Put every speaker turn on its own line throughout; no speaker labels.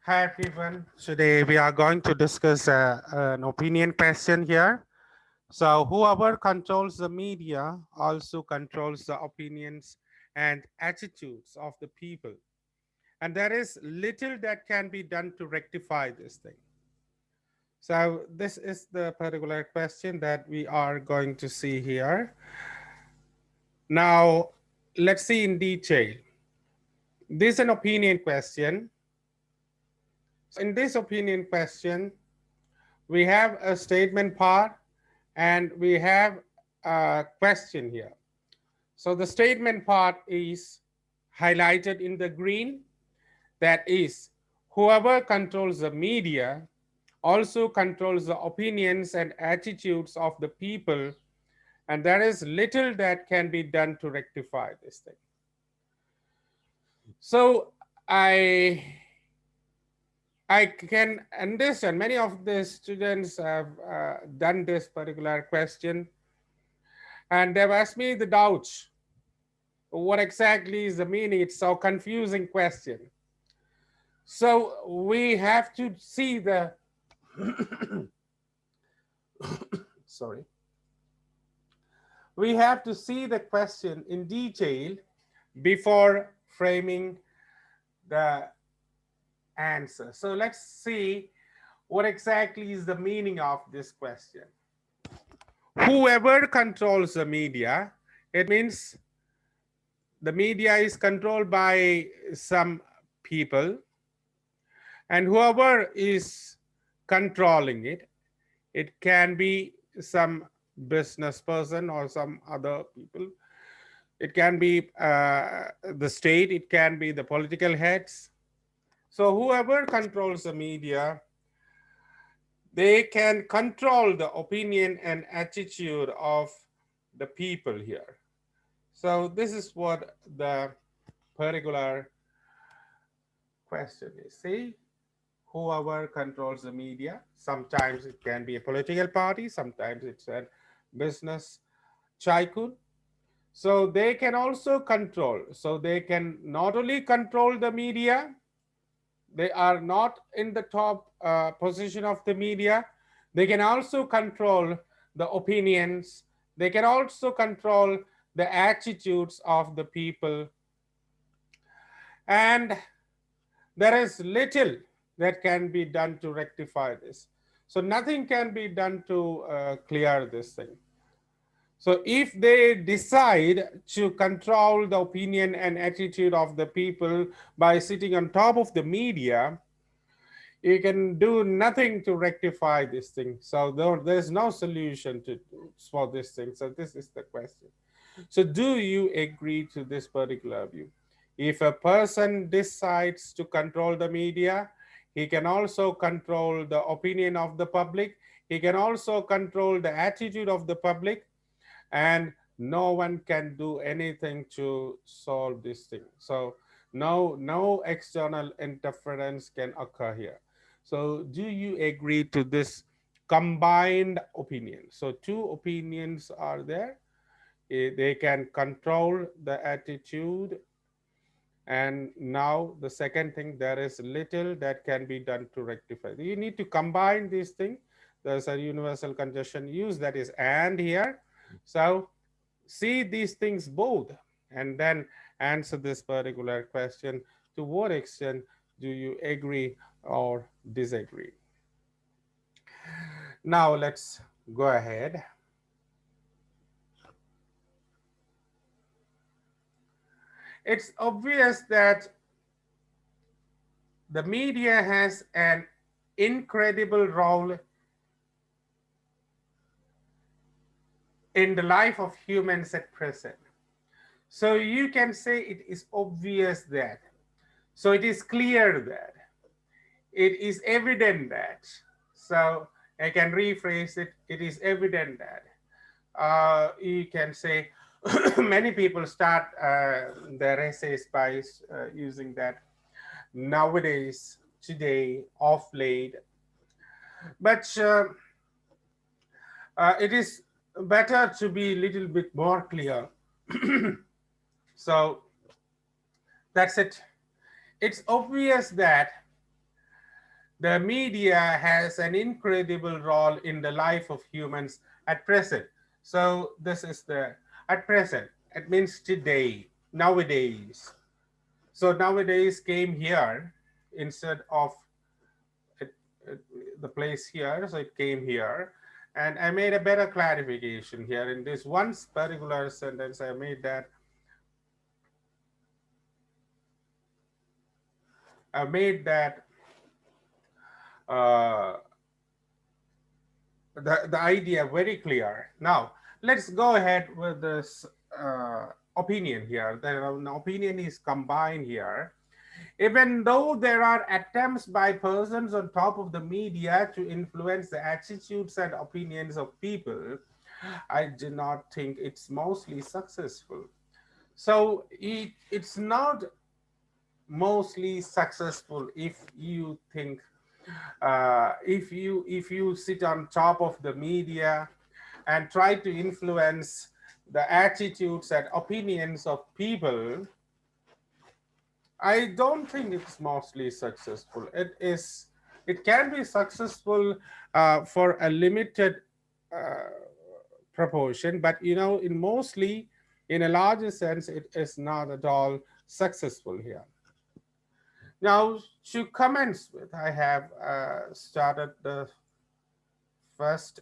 Hi everyone. Today we are going to discuss an opinion question here. So whoever controls the media also controls the opinions and attitudes of the people. And there is little that can be done to rectify this thing. So this is the particular question that we are going to see here. Now let's see in detail. This is an opinion question. In this opinion question, we have a statement part and we have a question here. So the statement part is highlighted in the green. That is, whoever controls the media also controls the opinions and attitudes of the people, and there is little that can be done to rectify this thing. So I can understand many of the students have done this particular question and they've asked me the doubts. What exactly is the meaning? It's so confusing question. So we have to see the sorry. We have to see the question in detail before framing the answer. So let's see what exactly is the meaning of this question. Whoever controls the media, it means the media is controlled by some people, and whoever is controlling it, it can be some business person or some other people. It can be the state, it can be the political heads. So whoever controls the media, they can control the opinion and attitude of the people here. So this is what the particular question is. See, whoever controls the media, sometimes it can be a political party, sometimes it's a business tycoon. So they can also control. So they can not only control the media, they are not in the top position of the media, they can also control the opinions, they can also control the attitudes of the people, and there is little that can be done to rectify this. So nothing can be done to clear this thing. So if they decide to control the opinion and attitude of the people by sitting on top of the media, you can do nothing to rectify this thing. So there's no solution for this thing. So this is the question. So do you agree to this particular view? If a person decides to control the media, he can also control the opinion of the public. He can also control the attitude of the public, and no one can do anything to solve this thing. So no external interference can occur here. So do you agree to this combined opinion? So two opinions are there. They can control the attitude, and now the second thing, there is little that can be done to rectify. You need to combine these things. There's a universal conjunction use, that is and here. So see these things both and then answer this particular question. To what extent do you agree or disagree? Now let's go ahead. It's obvious that the media has an incredible role in the life of humans at present. So you can say it is obvious that. So it is clear that. It is evident that. So I can rephrase it. It is evident that. You can say many people start their essays by using that nowadays, today, of late. But it is better to be a little bit more clear. So that's it. It's obvious that the media has an incredible role in the life of humans at present. So this is the at present. It means today, nowadays. So nowadays came here instead of it, it, the place here. So it came here. And I made a better clarification here in this one particular sentence. I made that uh, the idea very clear. Now, let's go ahead with this opinion here. The opinion is combined here. Even though there are attempts by persons on top of the media to influence the attitudes and opinions of people, I do not think it's mostly successful. So it's not mostly successful if you think if you sit on top of the media and try to influence the attitudes and opinions of people. I don't think it's mostly successful. It can be successful for a limited uh, proportion, but in mostly in a larger sense it is not at all successful here. Now, to commence with, I have started the first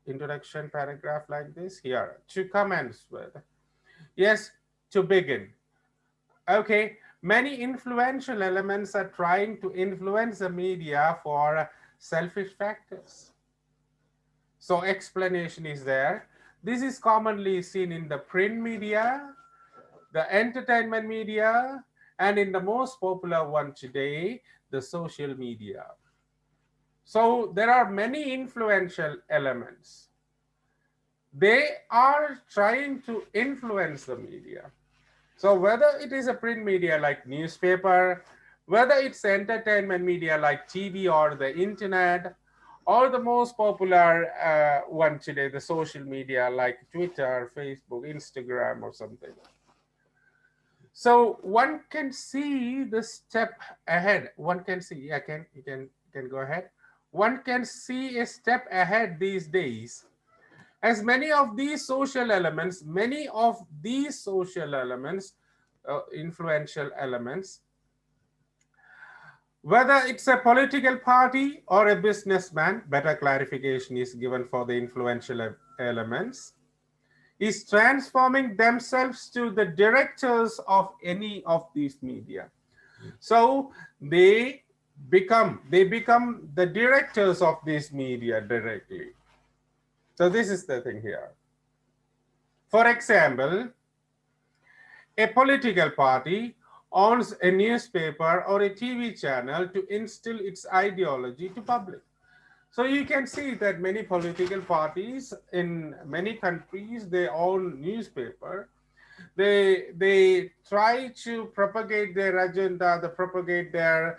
introduction paragraph like this here. To commence with, yes, to begin. Okay, many influential elements are trying to influence the media for selfish factors. So, explanation is there. This is commonly seen in the print media, the entertainment media, and in the most popular one today, the social media. So there are many influential elements. They are trying to influence the media. So whether it is a print media like newspaper, whether it's entertainment media like TV or the internet, or the most popular one today, the social media like Twitter, Facebook, Instagram, or something. So one can see the step ahead. One can see, yeah, you can go ahead. One can see a step ahead these days, as many of these social elements, influential elements, whether it's a political party or a businessman, better clarification is given for the influential elements, is transforming themselves to the directors of any of these media. So they become the directors of this media directly. So this is the thing here. For example, a political party owns a newspaper or a TV channel to instill its ideology to public. So you can see that many political parties in many countries, they own newspaper. They try to propagate their agenda, they propagate their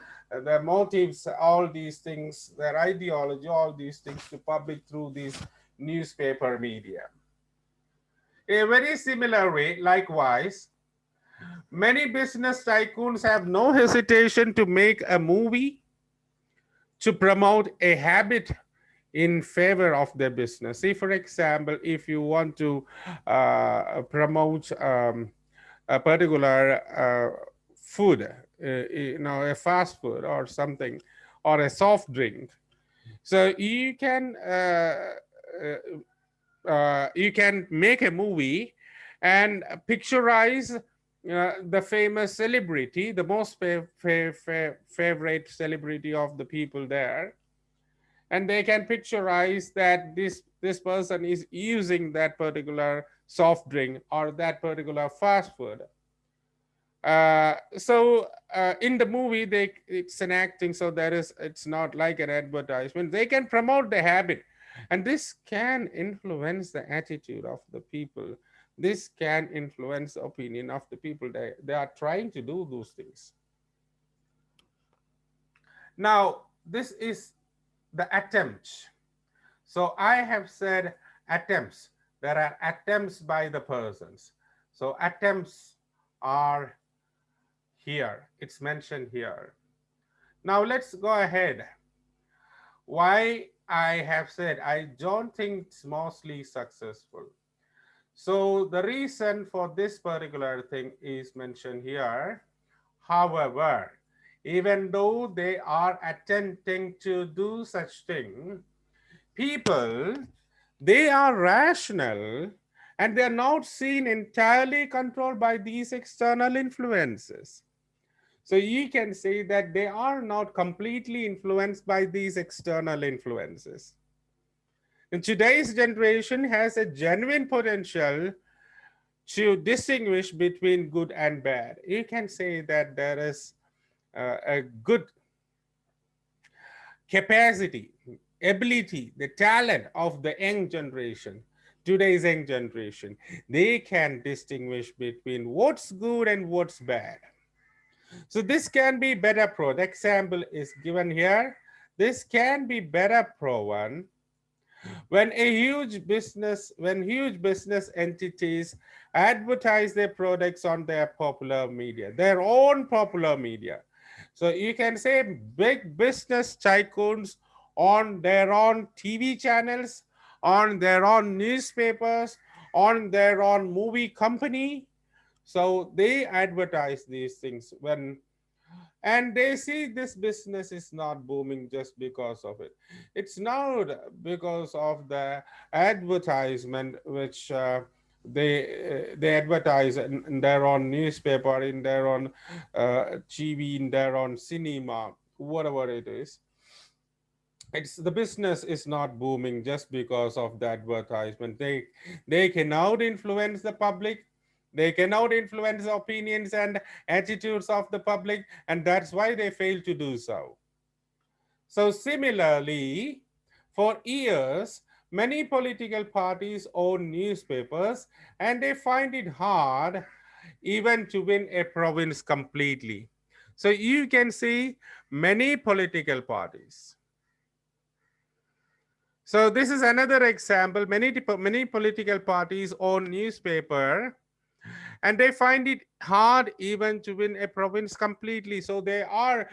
motives, all these things, their ideology, all these things to public through these newspaper media. A very similar way, likewise, many business tycoons have no hesitation to make a movie to promote a habit in favor of their business. See, for example, if you want to promote a particular food, a fast food or something, or a soft drink, so you can make a movie and picturize the famous celebrity, the most favorite celebrity of the people there, and they can picturize that this person is using that particular soft drink or that particular fast food. So in the movie, it's an acting, so it's not like an advertisement. They can promote the habit, and this can influence the attitude of the people. This can influence the opinion of the people. They are trying to do those things. Now, this is the attempt. So I have said attempts. There are attempts by the persons. So attempts are here. It's mentioned here. Now let's go ahead. why I have said I don't think it's mostly successful. So the reason for this particular thing is mentioned here. However, even though they are attempting to do such thing, people, they are rational and they are not seen entirely controlled by these external influences. So you can say that they are not completely influenced by these external influences. And today's generation has a genuine potential to distinguish between good and bad. You can say that there is a good capacity, ability, the talent of the young generation, today's young generation. They can distinguish between what's good and what's bad. So this can be better pro. The example is given here. This can be better proven when huge business entities advertise their products on their popular media, their own popular media. So you can say big business tycoons on their own TV channels, on their own newspapers, on their own movie company. So they advertise these things when, and they see this business is not booming just because of it. It's not because of the advertisement which they advertise in their own newspaper, in their own TV, in their own cinema, whatever it is. It's the business is not booming just because of the advertisement. They cannot influence the public, they cannot influence the opinions and attitudes of the public, and that's why they fail to do so. So similarly, for years many political parties own newspapers and they find it hard even to win a province completely. So you can see many political parties. So this is another example. Many political parties own newspaper and they find it hard even to win a province completely. So they are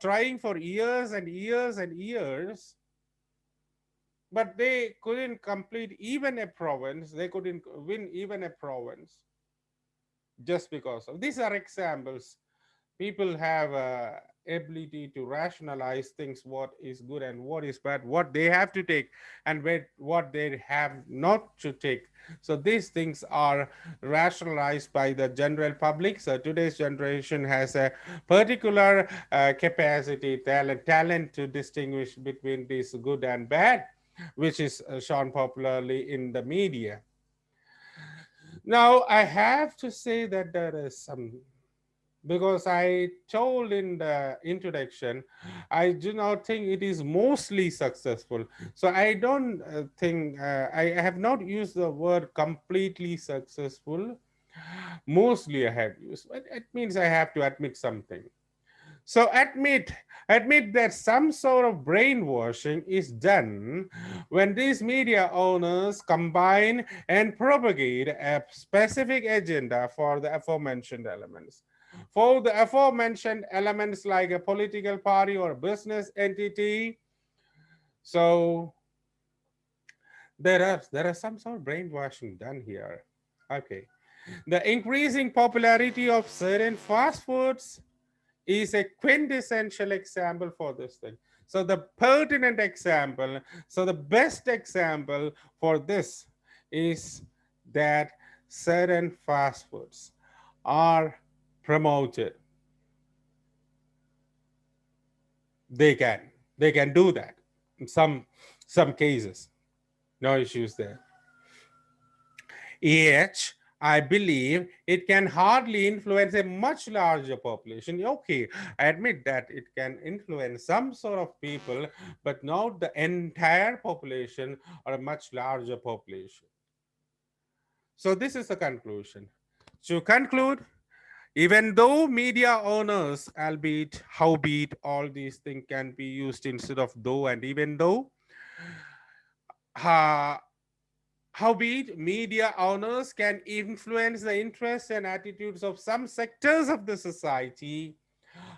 trying for years and years and years, but they couldn't complete even a province. They couldn't win even a province just because of these are examples. People have ability to rationalize things, what is good and what is bad, what they have to take and what they have not to take. So these things are rationalized by the general public. So today's generation has a particular capacity, talent to distinguish between this good and bad, which is shown popularly in the media. Now I have to say that there is some, because I told in the introduction, I do not think it is mostly successful. So I don't think, I have not used the word completely successful. Mostly I have used, but it means I have to admit something. So admit that some sort of brainwashing is done when these media owners combine and propagate a specific agenda for the aforementioned elements. For the aforementioned elements like a political party or a business entity, so there are some sort of brainwashing done here. Okay. The increasing popularity of certain fast foods is a quintessential example for this thing. So the pertinent example, so the best example for this is that certain fast foods are promoted. They can they can do that in some cases. No issues there. Yet, I believe it can hardly influence a much larger population. Okay, I admit that it can influence some sort of people, but not the entire population or a much larger population. So, this is the conclusion. To conclude, even though media owners, albeit, howbeit, all these things can be used instead of though and even though, uh, howbeit, media owners can influence the interests and attitudes of some sectors of the society.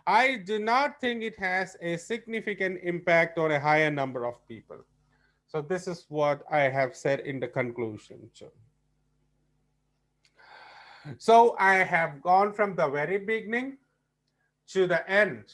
I do not think it has a significant impact on a higher number of people. So this is what I have said in the conclusion. So I have gone from the very beginning to the end.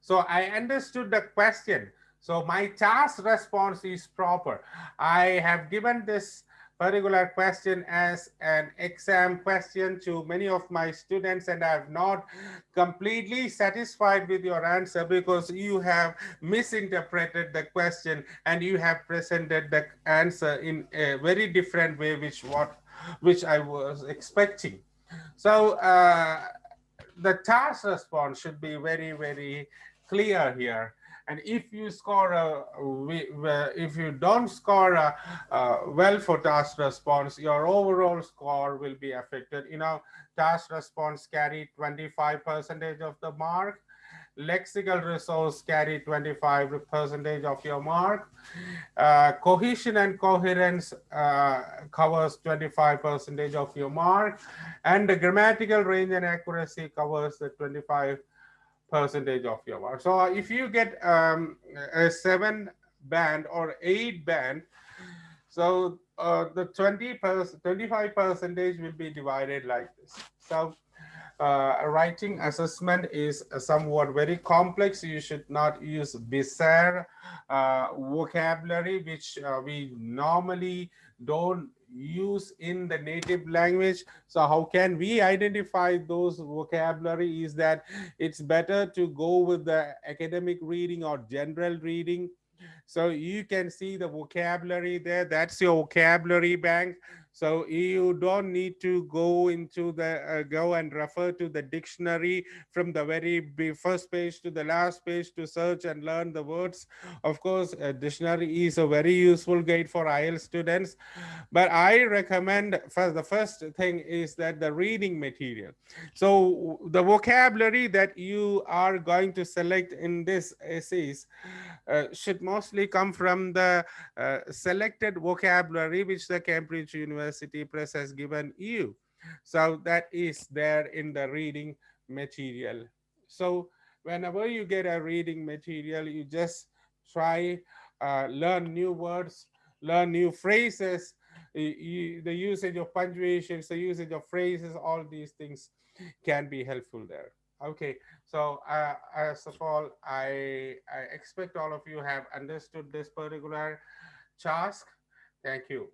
So I understood the question. So my task response is proper. I have given this particular question as an exam question to many of my students, and I have not completely satisfied with your answer because you have misinterpreted the question and you have presented the answer in a very different way which I was expecting. So the task response should be very, very clear here. And if you score if you don't score well for task response, your overall score will be affected. Task response carry 25 percentage of the mark. Lexical resource carry 25 percentage of your mark. Cohesion and coherence covers 25 percentage of your mark, and the grammatical range and accuracy covers the 25 percentage of your mark. So if you get a 7 band or 8 band, so the 25 percentage will be divided like this. So writing assessment is somewhat very complex. You should not use bizarre vocabulary which we normally don't use in the native language. So how can we identify those vocabulary? Is that it's better to go with the academic reading or general reading. So you can see the vocabulary there. That's your vocabulary bank. So you don't need to go and refer to the dictionary from the first page to the last page to search and learn the words. Of course, a dictionary is a very useful guide for IELTS students, but I recommend the first thing is that the reading material. So the vocabulary that you are going to select in this essays should mostly come from the selected vocabulary which the Cambridge University Press has given you. So that is there in the reading material. So whenever you get a reading material, you just try learn new words, learn new phrases, the usage of punctuations, the usage of phrases, all these things can be helpful there. Okay, so as of all, I expect all of you have understood this particular task. Thank you.